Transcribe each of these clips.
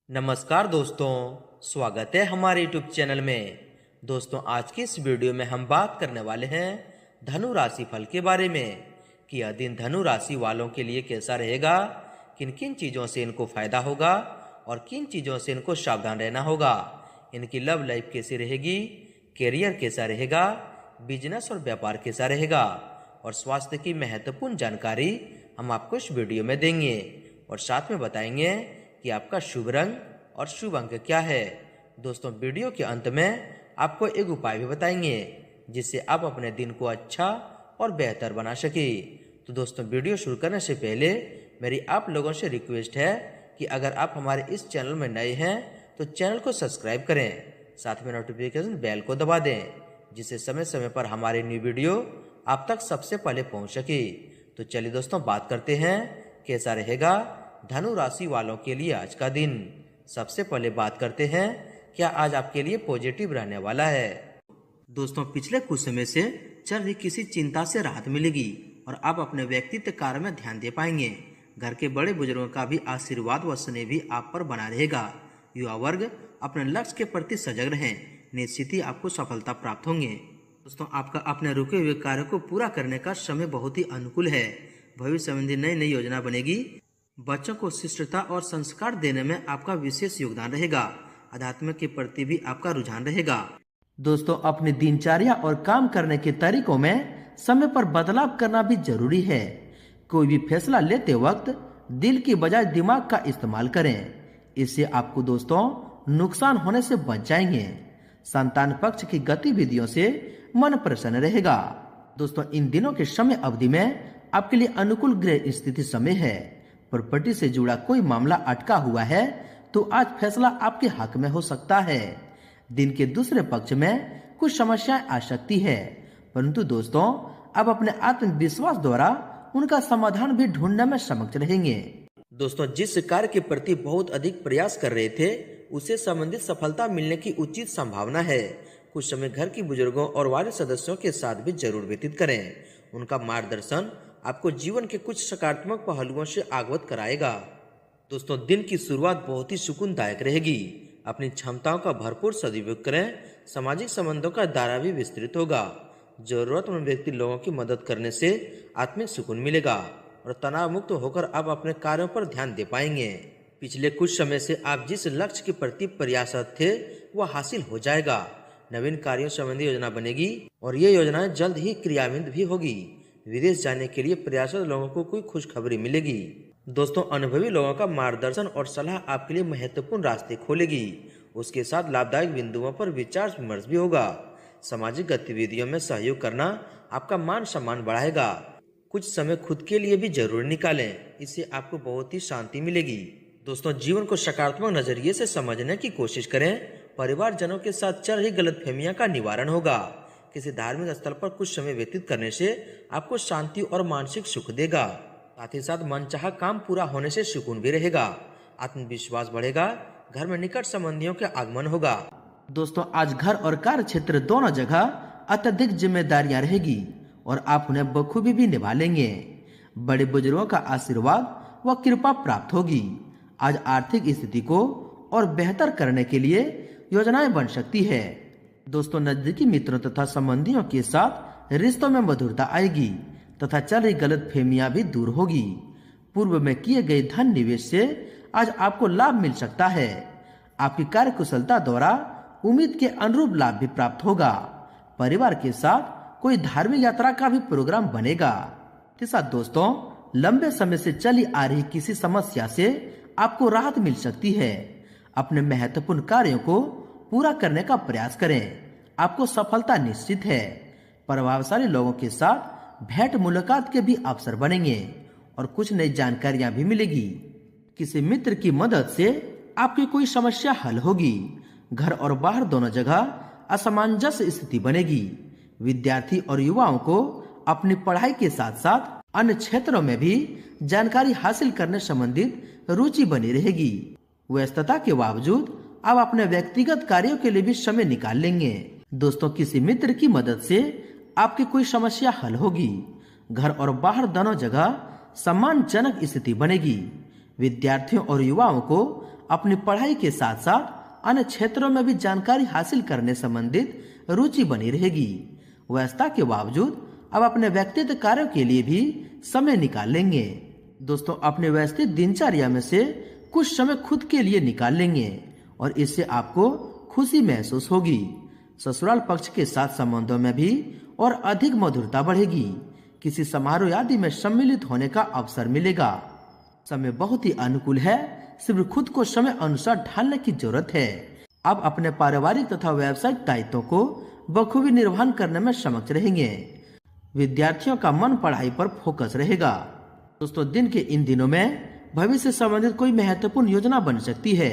नमस्कार दोस्तों, स्वागत है हमारे YouTube चैनल में। दोस्तों, आज की इस वीडियो में हम बात करने वाले हैं धनु राशि फल के बारे में कि यह दिन धनु राशि वालों के लिए कैसा रहेगा, किन किन चीज़ों से इनको फायदा होगा और किन चीज़ों से इनको सावधान रहना होगा। इनकी लव लाइफ कैसी रहेगी, कैरियर कैसा रहेगा, बिजनेस और व्यापार कैसा रहेगा और स्वास्थ्य की महत्वपूर्ण जानकारी हम आपको इस वीडियो में देंगे और साथ में बताएंगे कि आपका शुभ रंग और शुभ अंक क्या है। दोस्तों, वीडियो के अंत में आपको एक उपाय भी बताएंगे जिससे आप अपने दिन को अच्छा और बेहतर बना सके। तो दोस्तों, वीडियो शुरू करने से पहले मेरी आप लोगों से रिक्वेस्ट है कि अगर आप हमारे इस चैनल में नए हैं तो चैनल को सब्सक्राइब करें, साथ में नोटिफिकेशन बेल को दबा दें जिससे समय समय पर हमारे न्यू वीडियो आप तक सबसे पहले पहुंच सके। तो चलिए दोस्तों, बात करते हैं कैसा रहेगा धनु राशि वालों के लिए आज का दिन। सबसे पहले बात करते हैं क्या आज आपके लिए पॉजिटिव रहने वाला है। दोस्तों, पिछले कुछ समय से चल रही किसी चिंता से राहत मिलेगी और आप अपने व्यक्तित्व कार्य में ध्यान दे पाएंगे। घर के बड़े बुजुर्गों का भी आशीर्वाद व स्नेह भी आप पर बना रहेगा। युवा वर्ग अपने लक्ष्य के प्रति सजग रहें, निश्चित ही आपको सफलता प्राप्त होंगे। दोस्तों, आपका अपने रुके हुए कार्य को पूरा करने का समय बहुत ही अनुकूल है। भविष्य संबंधी नई नई योजना बनेगी। बच्चों को शिष्टता और संस्कार देने में आपका विशेष योगदान रहेगा। अध्यात्म के प्रति भी आपका रुझान रहेगा। दोस्तों, अपनी दिनचर्या और काम करने के तरीकों में समय पर बदलाव करना भी जरूरी है। कोई भी फैसला लेते वक्त दिल की बजाय दिमाग का इस्तेमाल करें, इससे आपको दोस्तों नुकसान होने से बच जाएंगे। संतान पक्ष की गतिविधियों से मन प्रसन्न रहेगा। दोस्तों, इन दिनों के समय अवधि में आपके लिए अनुकूल ग्रह स्थिति समय है। प्रॉपर्टी से जुड़ा कोई मामला अटका हुआ है तो आज फैसला आपके हक में हो सकता है। दिन के दूसरे पक्ष में कुछ समस्याएं आ सकती है, परंतु दोस्तों आप अपने आत्मविश्वास द्वारा उनका समाधान भी ढूंढने में समक्ष रहेंगे। दोस्तों, जिस कार्य के प्रति बहुत अधिक प्रयास कर रहे थे उसे संबंधित सफलता मिलने की उचित संभावना है। कुछ समय घर की बुजुर्गों और वारिस सदस्यों के साथ भी जरूर व्यतीत करें। उनका मार्गदर्शन आपको जीवन के कुछ सकारात्मक पहलुओं से अवगत कराएगा। दोस्तों, दिन की शुरुआत बहुत ही सुकूनदायक रहेगी। अपनी क्षमताओं का भरपूर सदुपयोग करें। सामाजिक संबंधों का दायरा भी विस्तृत होगा। जरूरतमंद व्यक्ति लोगों की मदद करने से आत्मिक सुकून मिलेगा और तनाव मुक्त होकर आप अपने कार्यों पर ध्यान दे पाएंगे। पिछले कुछ समय से आप जिस लक्ष्य के प्रति प्रयासरत थे वह हासिल हो जाएगा। नवीन कार्यों संबंधी योजना बनेगी और ये योजनाएं जल्द ही क्रियान्वित भी होगी। विदेश जाने के लिए प्रयासरत लोगों को कोई खुशखबरी मिलेगी। दोस्तों, अनुभवी लोगों का मार्गदर्शन और सलाह आपके लिए महत्वपूर्ण रास्ते खोलेगी। उसके साथ लाभदायक बिंदुओं पर विचार विमर्श भी होगा। सामाजिक गतिविधियों में सहयोग करना आपका मान सम्मान बढ़ाएगा। कुछ समय खुद के लिए भी जरूर निकालें, इससे आपको बहुत ही शांति मिलेगी। दोस्तों, जीवन को सकारात्मक नजरिए से समझने की कोशिश करें। परिवारजनों के साथ चल रही गलतफहमियां का निवारण होगा। किसी धार्मिक स्थल पर कुछ समय व्यतीत करने से आपको शांति और मानसिक सुख देगा। साथ ही साथ मनचाहा काम पूरा होने से सुकून भी रहेगा। आत्मविश्वास बढ़ेगा। घर में निकट संबंधियों के आगमन होगा। दोस्तों, आज घर और कार्य क्षेत्र दोनों जगह अत्यधिक जिम्मेदारियां रहेगी और आप उन्हें बखूबी भी निभा लेंगे। बड़े बुजुर्गों का आशीर्वाद व कृपा प्राप्त होगी। आज आर्थिक स्थिति को और बेहतर करने के लिए योजनाएं बन सकती है। दोस्तों, नजदीकी मित्रों तथा संबंधियों के साथ रिश्तों में मधुरता आएगी तथा चल रही गलतफहमियां भी दूर होगी। पूर्व में किए गए धन निवेश से आज आपको लाभ मिल सकता है। आपकी कार्य कुशलता द्वारा उम्मीद के अनुरूप लाभ भी प्राप्त होगा। परिवार के साथ कोई धार्मिक यात्रा का भी प्रोग्राम बनेगा। के साथ दोस्तों, लंबे समय से चली आ रही किसी समस्या से आपको राहत मिल सकती है। अपने महत्वपूर्ण कार्यों को पूरा करने का प्रयास करें, आपको सफलता निश्चित है। प्रभावशाली लोगों के साथ भेंट मुलाकात के भी अवसर बनेंगे और कुछ नई जानकारियां भी मिलेगी। किसी मित्र की मदद से आपकी कोई समस्या हल होगी। घर और बाहर दोनों जगह असमंजस स्थिति बनेगी। विद्यार्थी और युवाओं को अपनी पढ़ाई के साथ साथ अन्य क्षेत्रों में भी जानकारी हासिल करने संबंधित रुचि बनी रहेगी। व्यस्तता के बावजूद आप अपने व्यक्तिगत कार्यों के लिए भी समय निकाल लेंगे। दोस्तों, किसी मित्र की मदद से आपकी कोई समस्या हल होगी। घर और बाहर दोनों जगह सम्मानजनक स्थिति बनेगी। विद्यार्थियों और युवाओं को अपनी पढ़ाई के साथ साथ अन्य क्षेत्रों में भी जानकारी हासिल करने संबंधित रुचि बनी रहेगी। व्यस्तता के बावजूद अब अपने व्यक्तिगत कार्यों के लिए भी समय निकाल लेंगे। दोस्तों, अपने व्यस्तित दिनचर्या में से कुछ समय खुद के लिए निकाल लेंगे और इससे आपको खुशी महसूस होगी। ससुराल पक्ष के साथ संबंधों में भी और अधिक मधुरता बढ़ेगी। किसी समारोह आदि में सम्मिलित होने का अवसर मिलेगा। समय बहुत ही अनुकूल है, सिर्फ खुद को समय अनुसार ढालने की जरूरत है। आप अपने पारिवारिक तथा व्यावसायिक दायित्वों को बखूबी निर्वहन करने में सक्षम रहेंगे। विद्यार्थियों का मन पढ़ाई पर फोकस रहेगा। दोस्तों, दिन के इन दिनों में भविष्य से संबंधित कोई महत्वपूर्ण योजना बन सकती है।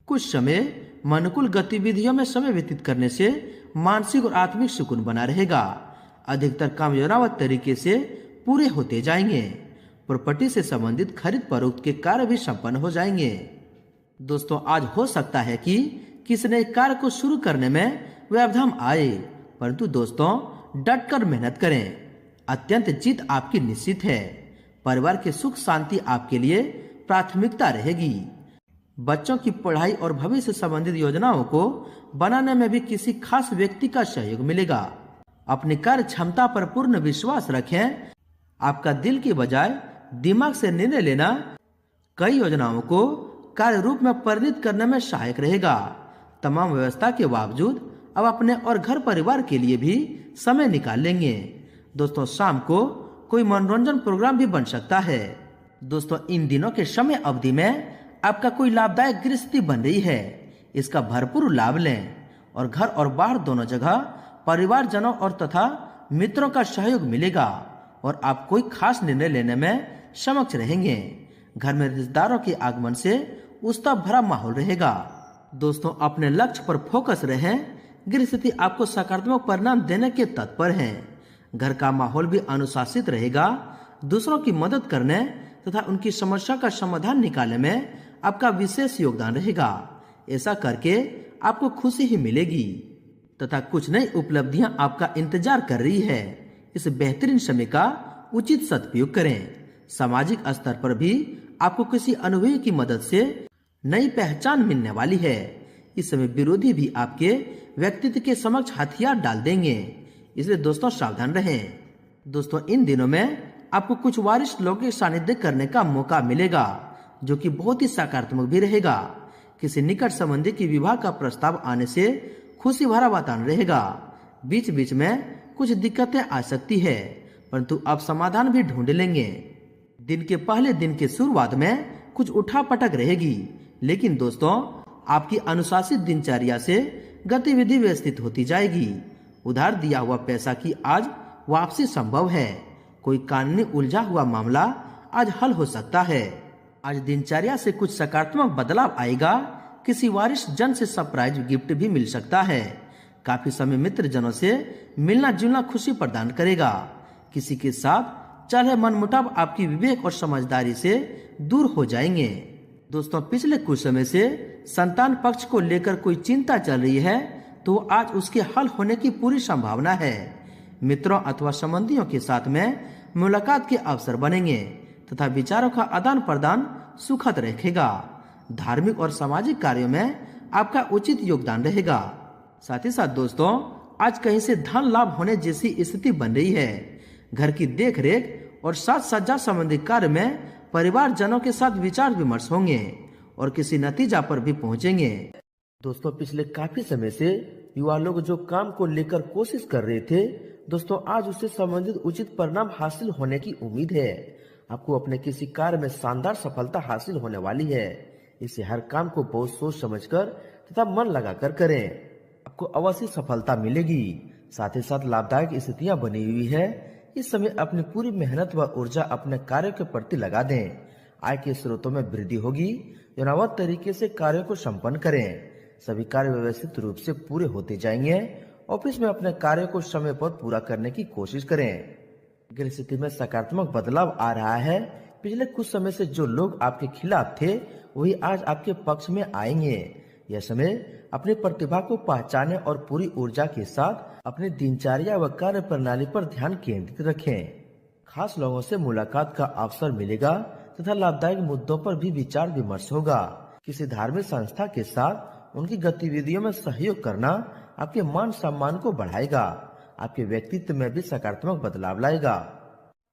कुछ समय अनुकूल गतिविधियों में समय व्यतीत करने से मानसिक और आत्मिक सुकून बना रहेगा। अधिकतर काम योजनाबद्ध तरीके से पूरे होते जाएंगे। प्रॉपर्टी से संबंधित खरीद फरोख्त के कार्य भी संपन्न हो जाएंगे। दोस्तों, आज हो सकता है कि किसी नए कार्य को शुरू करने में व्यवधान आए, परंतु दोस्तों डटकर मेहनत करें। अत्यंत जीत आपकी निश्चित है। परिवार की सुख शांति आपके लिए प्राथमिकता रहेगी। बच्चों की पढ़ाई और भविष्य संबंधित योजनाओं को बनाने में भी किसी खास व्यक्ति का सहयोग मिलेगा। अपनी कार्य क्षमता पर पूर्ण विश्वास रखें। आपका दिल की बजाय दिमाग से निर्णय लेना कई योजनाओं को कार्य रूप में परिणत करने में सहायक रहेगा। तमाम व्यवस्था के बावजूद अब अपने और घर परिवार के लिए भी समय निकाल लेंगे। दोस्तों, शाम को कोई मनोरंजन प्रोग्राम भी बन सकता है। दोस्तों, इन दिनों के समय अवधि में आपका कोई लाभदायक गृहस्थी बन रही है। इसका भरपूर लाभ लें और घर और बाहर दोनों जगह परिवारजनों और तथा मित्रों का सहयोग मिलेगा और आप कोई खास निर्णय लेने में सक्षम रहेंगे। घर में रिश्तेदारों के आगमन से उत्साह भरा माहौल रहेगा। दोस्तों, अपने लक्ष्य पर फोकस रहें। गृहस्थी आपको सकारात्मक परिणाम देने के तत्पर है। घर का माहौल भी अनुशासित रहेगा। दूसरों की मदद करने तथा उनकी समस्या का समाधान निकालने में आपका विशेष योगदान रहेगा। ऐसा करके आपको खुशी ही मिलेगी तथा कुछ नई उपलब्धियां आपका इंतजार कर रही है। इस बेहतरीन समय का उचित सदुपयोग करें। सामाजिक स्तर पर भी आपको किसी अनुभवी की मदद से नई पहचान मिलने वाली है। इस समय विरोधी भी आपके व्यक्तित्व के समक्ष हथियार डाल देंगे, इसलिए दोस्तों सावधान रहें। दोस्तों, इन दिनों में आपको कुछ वरिष्ठ लोगों के सानिध्य करने का मौका मिलेगा, जो कि बहुत ही सकारात्मक भी रहेगा। किसी निकट संबंधी की विवाह का प्रस्ताव आने से खुशी भरा वातावरण रहेगा। बीच बीच में कुछ दिक्कतें आ सकती है, परंतु आप समाधान भी ढूंढ लेंगे। दिन के पहले दिन के शुरुआत में कुछ उठापटक रहेगी, लेकिन दोस्तों आपकी अनुशासित दिनचर्या से गतिविधि व्यवस्थित होती जाएगी। उधार दिया हुआ पैसा की आज वापसी संभव है। कोई कानूनी उलझा हुआ मामला आज हल हो सकता है। आज दिनचर्या से कुछ सकारात्मक बदलाव आएगा। किसी वरिष्ठ जन से सरप्राइज गिफ्ट भी मिल सकता है। काफी समय मित्र जनों से मिलना जुलना खुशी प्रदान करेगा। किसी के साथ चले मनमुटाव आपकी विवेक और समझदारी से दूर हो जाएंगे। दोस्तों, पिछले कुछ समय से संतान पक्ष को लेकर कोई चिंता चल रही है, तो आज उसके हल होने की पूरी संभावना है। मित्रों अथवा संबंधियों के साथ में मुलाकात के अवसर बनेंगे तथा विचारों का आदान प्रदान सुखद रहेगा। धार्मिक और सामाजिक कार्यों में आपका उचित योगदान रहेगा। साथ ही साथ दोस्तों, आज कहीं से धन लाभ होने जैसी स्थिति बन रही है। घर की देख रेख और साज सज्जा संबंधी कार्य में परिवार जनों के साथ विचार विमर्श होंगे और किसी नतीजा पर भी पहुंचेंगे। दोस्तों, पिछले काफी समय से युवा लोग जो काम को लेकर कोशिश कर रहे थे, दोस्तों आज उससे संबंधित उचित परिणाम हासिल होने की उम्मीद है। आपको अपने किसी कार्य में शानदार सफलता हासिल होने वाली है। इसे हर काम को बहुत सोच समझकर तथा मन लगाकर करें, आपको अवश्य सफलता मिलेगी। साथ ही साथ लाभदायक स्थितियां बनी हुई है। इस समय अपनी पूरी मेहनत व ऊर्जा अपने कार्य के प्रति लगा दें। आय के स्रोतों में वृद्धि होगी। योजनाबद्ध तरीके से कार्यों को संपन्न करें। सभी कार्य व्यवस्थित रूप से पूरे होते जाएंगे। ऑफिस में अपने कार्य को समय पर पूरा करने की कोशिश करें। गृहस्थिति में सकारात्मक बदलाव आ रहा है। पिछले कुछ समय से जो लोग आपके खिलाफ थे, वही आज आपके पक्ष में आएंगे। यह समय अपनी प्रतिभा को पहचाने और पूरी ऊर्जा के साथ अपनी दिनचर्या व कार्य प्रणाली पर ध्यान केंद्रित रखें। खास लोगों से मुलाकात का अवसर मिलेगा तथा लाभदायक मुद्दों पर भी विचार विमर्श होगा। किसी धार्मिक संस्था के साथ उनकी गतिविधियों में सहयोग करना आपके मान सम्मान को बढ़ाएगा, आपके व्यक्तित्व में भी सकारात्मक बदलाव लाएगा।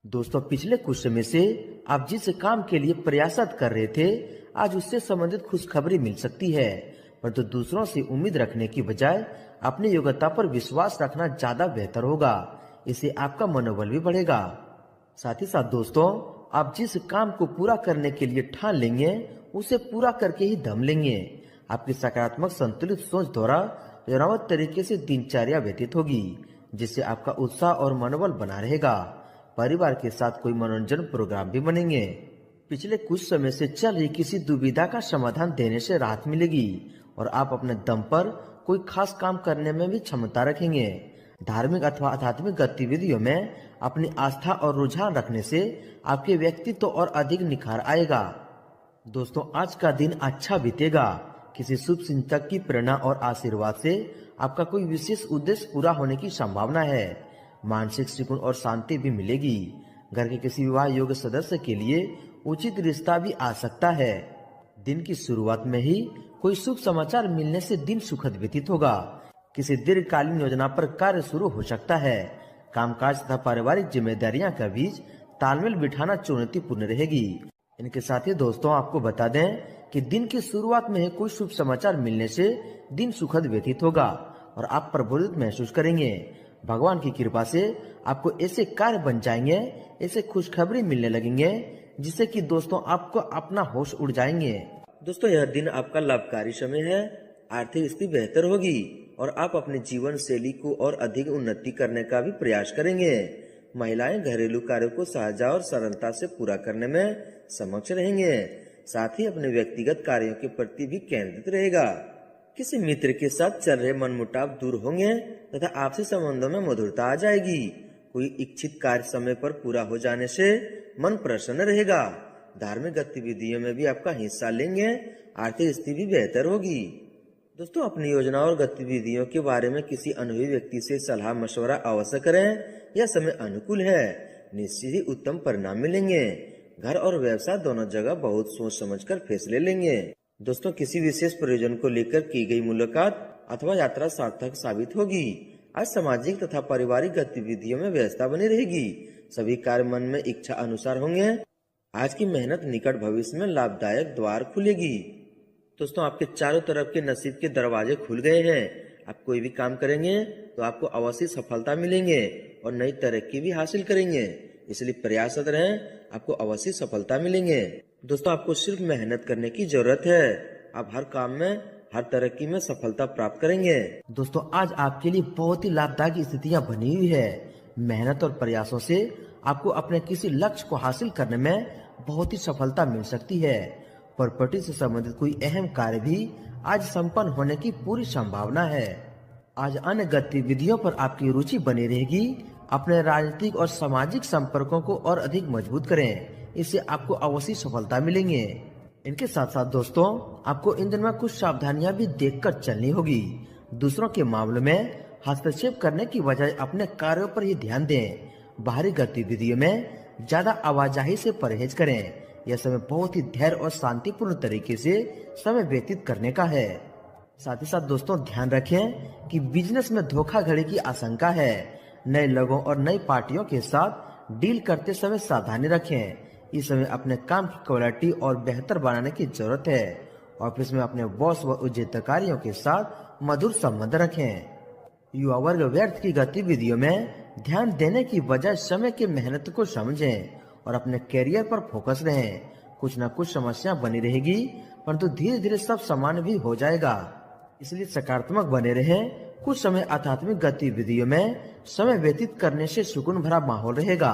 दोस्तों, पिछले कुछ समय से आप जिस काम के लिए प्रयासरत कर रहे थे, आज उससे संबंधित खुशखबरी मिल सकती है, परंतु दूसरों से उम्मीद रखने की बजाय अपनी योग्यता पर विश्वास रखना ज्यादा बेहतर होगा। इससे आपका मनोबल भी बढ़ेगा। साथ ही साथ दोस्तों, आप जिस काम को पूरा करने के लिए ठान लेंगे, उसे पूरा करके ही दम लेंगे। आपकी सकारात्मक संतुलित सोच द्वारा योजनाबद्ध तरीके से दिनचर्या व्यतीत होगी, जिससे आपका उत्साह और मनोबल बना रहेगा। परिवार के साथ कोई मनोरंजन प्रोग्राम भी बनेंगे। पिछले कुछ समय से चल रही किसी दुविधा का समाधान देने से राहत मिलेगी और आप अपने दम पर कोई खास काम करने में भी क्षमता रखेंगे। धार्मिक अथवा आध्यात्मिक गतिविधियों में अपनी आस्था और रुझान रखने से आपके व्यक्तित्व और अधिक निखार आएगा। दोस्तों, आज का दिन अच्छा बीतेगा। किसी शुभ चिंतक की प्रेरणा और आशीर्वाद से आपका कोई विशेष उद्देश्य पूरा होने की संभावना है। मानसिक सुकून और शांति भी मिलेगी। घर के किसी विवाह योग्य सदस्य के लिए उचित रिश्ता भी आ सकता है। दिन की शुरुआत में ही कोई शुभ समाचार मिलने से दिन सुखद व्यतीत होगा। किसी दीर्घकालीन योजना पर कार्य शुरू हो सकता है। कामकाज तथा पारिवारिक जिम्मेदारियां का बीच तालमेल बिठाना चुनौतीपूर्ण रहेगी। इनके साथ ही दोस्तों, आपको बता दें कि दिन की शुरुआत में ही कोई शुभ समाचार मिलने से दिन सुखद व्यतीत होगा और आप प्रफुल्लित महसूस करेंगे। भगवान की कृपा से आपको ऐसे कार्य बन जाएंगे, ऐसे खुशखबरी मिलने लगेंगे, जिससे कि दोस्तों आपको अपना होश उड़ जाएंगे। दोस्तों, यह दिन आपका लाभकारी समय है। आर्थिक स्थिति बेहतर होगी और आप अपने जीवन शैली को और अधिक उन्नति करने का भी प्रयास करेंगे। महिलाएं घरेलू कार्यों को सहजता और सरलता से पूरा करने में समक्ष रहेंगे। साथ ही अपने व्यक्तिगत कार्यों के प्रति भी केंद्रित रहेगा। किसी मित्र के साथ चल रहे मनमुटाव दूर होंगे तथा आपसी संबंधों में मधुरता आ जाएगी। कोई इच्छित कार्य समय पर पूरा हो जाने से मन प्रसन्न रहेगा। धार्मिक गतिविधियों में भी आपका हिस्सा लेंगे। आर्थिक स्थिति भी बेहतर होगी। दोस्तों, अपनी योजना और गतिविधियों के बारे में किसी अनुभवी व्यक्ति से सलाह मशवरा अवश्य करें। यह समय अनुकूल है, निश्चित ही उत्तम परिणाम मिलेंगे। घर और व्यवसाय दोनों जगह बहुत सोच समझकर फैसले लेंगे। दोस्तों, किसी विशेष प्रयोजन को लेकर की गई मुलाकात अथवा यात्रा सार्थक साबित होगी। आज सामाजिक तथा पारिवारिक गतिविधियों में व्यस्तता बनी रहेगी। सभी कार्य मन में इच्छा अनुसार होंगे। आज की मेहनत निकट भविष्य में लाभदायक द्वार खुलेगी। दोस्तों, आपके चारों तरफ के नसीब के दरवाजे खुल गए हैं। आप कोई भी काम करेंगे तो आपको अवश्य सफलता मिलेंगे और नई तरक्की भी हासिल करेंगे। इसलिए प्रयासरत रहें, आपको अवश्य सफलता मिलेंगे। दोस्तों, आपको सिर्फ मेहनत करने की जरूरत है। आप हर काम में, हर तरक्की में सफलता प्राप्त करेंगे। दोस्तों, आज आपके लिए बहुत ही लाभदायक स्थितियां बनी हुई है। मेहनत और प्रयासों से आपको अपने किसी लक्ष्य को हासिल करने में बहुत ही सफलता मिल सकती है। प्रॉपर्टी से संबंधित कोई अहम कार्य भी आज संपन्न होने की पूरी संभावना है। आज अन्य गतिविधियों पर आपकी रुचि बनी रहेगी। अपने राजनीतिक और सामाजिक संपर्कों को और अधिक मजबूत करें, इससे आपको अवश्य सफलता मिलेंगे। इनके साथ साथ दोस्तों, आपको इन दिनों में कुछ सावधानियां भी देखकर चलनी होगी। दूसरों के मामलों में हस्तक्षेप करने की बजाय अपने कार्यों पर ही ध्यान दें। बाहरी गतिविधियों में ज्यादा आवाजाही से परहेज करें। यह समय बहुत ही धैर्य और शांतिपूर्ण तरीके से समय व्यतीत करने का है। साथ ही साथ दोस्तों, ध्यान रखें कि बिजनेस में धोखाधड़ी की आशंका है। नए लोगों और नई पार्टियों के साथ डील करते समय सावधानी रखें। इस समय अपने काम की क्वालिटी और बेहतर बनाने की जरूरत है। ऑफिस में अपने बॉस व उच्चाधिकारियों के साथ मधुर संबंध रखें। युवा वर्ग व्यर्थ की गतिविधियों में ध्यान देने की बजाय समय की मेहनत को समझें और अपने कैरियर पर फोकस रहें। कुछ न कुछ समस्या बनी रहेगी, परंतु धीरे धीरे सब सामान्य भी हो जाएगा। इसलिए सकारात्मक बने रहें। कुछ समय आध्यात्मिक गतिविधियों में समय व्यतीत करने से सुकून भरा माहौल रहेगा।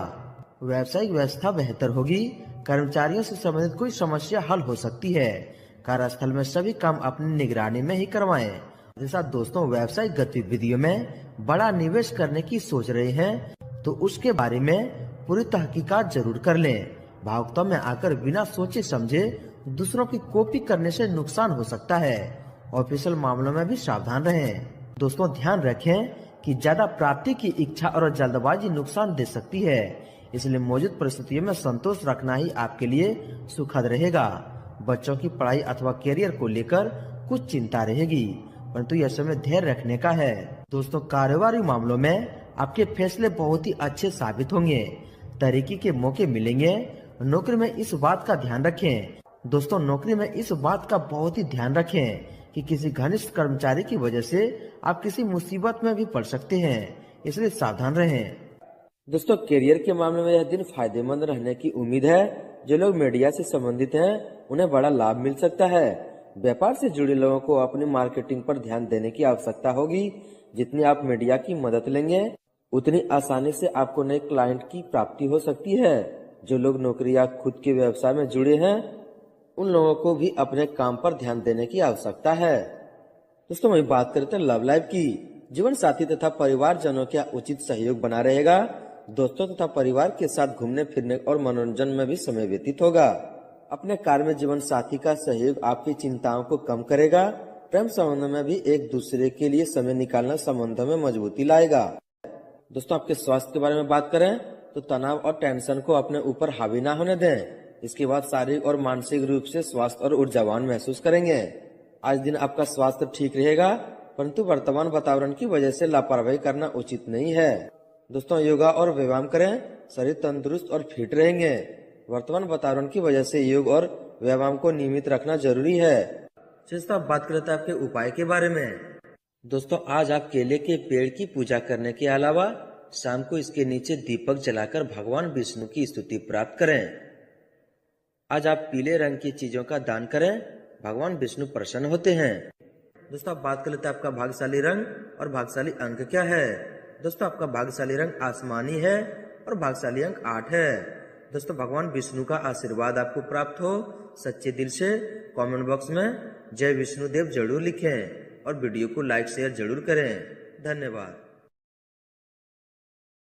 व्यावसायिक व्यवस्था बेहतर होगी। कर्मचारियों से संबंधित कोई समस्या हल हो सकती है। कार्यस्थल में सभी काम अपनी निगरानी में ही करवाएं। जैसा दोस्तों, व्यावसायिक गतिविधियों में बड़ा निवेश करने की सोच रहे हैं तो उसके बारे में पूरी तहकीकात जरूर कर लें। भावुकता में आकर बिना सोचे समझे दूसरों की कॉपी करने से नुकसान हो सकता है। ऑफिशियल मामलों में भी सावधान रहें। दोस्तों, ध्यान रखें कि ज्यादा प्राप्ति की इच्छा और जल्दबाजी नुकसान दे सकती है। इसलिए मौजूद परिस्थितियों में संतोष रखना ही आपके लिए सुखद रहेगा। बच्चों की पढ़ाई अथवा करियर को लेकर कुछ चिंता रहेगी, परंतु यह समय धैर्य रखने का है। दोस्तों, कारोबारी मामलों में आपके फैसले बहुत ही अच्छे साबित होंगे, तरक्की के मौके मिलेंगे। नौकरी में इस बात का ध्यान रखें। दोस्तों, नौकरी में इस बात का बहुत ही ध्यान रखें कि किसी घनिष्ठ कर्मचारी की वजह से आप किसी मुसीबत में भी पड़ सकते हैं, इसलिए सावधान रहें। दोस्तों, करियर के मामले में यह दिन फायदेमंद रहने की उम्मीद है। जो लोग मीडिया से संबंधित हैं उन्हें बड़ा लाभ मिल सकता है। व्यापार से जुड़े लोगों को अपनी मार्केटिंग पर ध्यान देने की आवश्यकता होगी। जितनी आप मीडिया की मदद लेंगे उतनी आसानी से आपको नए क्लाइंट की प्राप्ति हो सकती है। जो लोग नौकरी या खुद के व्यवसाय में जुड़े हैं उन लोगों को भी अपने काम पर ध्यान देने की आवश्यकता है। दोस्तों, वही बात करते हैं लव लाइफ की। जीवन साथी तथा परिवारजनों का उचित सहयोग बना रहेगा। दोस्तों तथा परिवार के साथ घूमने फिरने और मनोरंजन में भी समय व्यतीत होगा। अपने कार्य में जीवन साथी का सहयोग आपकी चिंताओं को कम करेगा। प्रेम संबंध में भी एक दूसरे के लिए समय निकालना संबंधों में मजबूती लाएगा। दोस्तों, आपके स्वास्थ्य के बारे में बात करें तो तनाव और टेंशन को अपने ऊपर हावी ना होने दें। इसके बाद शारीरिक और मानसिक रूप से स्वस्थ और ऊर्जावान महसूस करेंगे। आज दिन आपका स्वास्थ्य ठीक रहेगा, परंतु वर्तमान वातावरण की वजह से लापरवाही करना उचित नहीं है। दोस्तों, योगा और व्यायाम करें, शरीर तंदुरुस्त और फिट रहेंगे। वर्तमान वातावरण की वजह से योग और व्यायाम को नियमित रखना जरूरी है। दोस्तों, अब बात करते हैं आपके उपाय के बारे में। दोस्तों, आज आप केले के पेड़ की पूजा करने के अलावा शाम को इसके नीचे दीपक जलाकर भगवान विष्णु की स्तुति प्राप्त करें। आज आप पीले रंग की चीजों का दान करें, भगवान विष्णु प्रसन्न होते हैं। दोस्तों, आप बात कर लेते हैं आपका भाग्यशाली रंग और भाग्यशाली अंक क्या है। दोस्तों, आपका भाग्यशाली रंग आसमानी है और भाग्यशाली अंक 8 है। दोस्तों, भगवान विष्णु का आशीर्वाद आपको प्राप्त हो। सच्चे दिल से कमेंट बॉक्स में जय विष्णु देव जरूर लिखें और वीडियो को लाइक शेयर जरूर करें। धन्यवाद।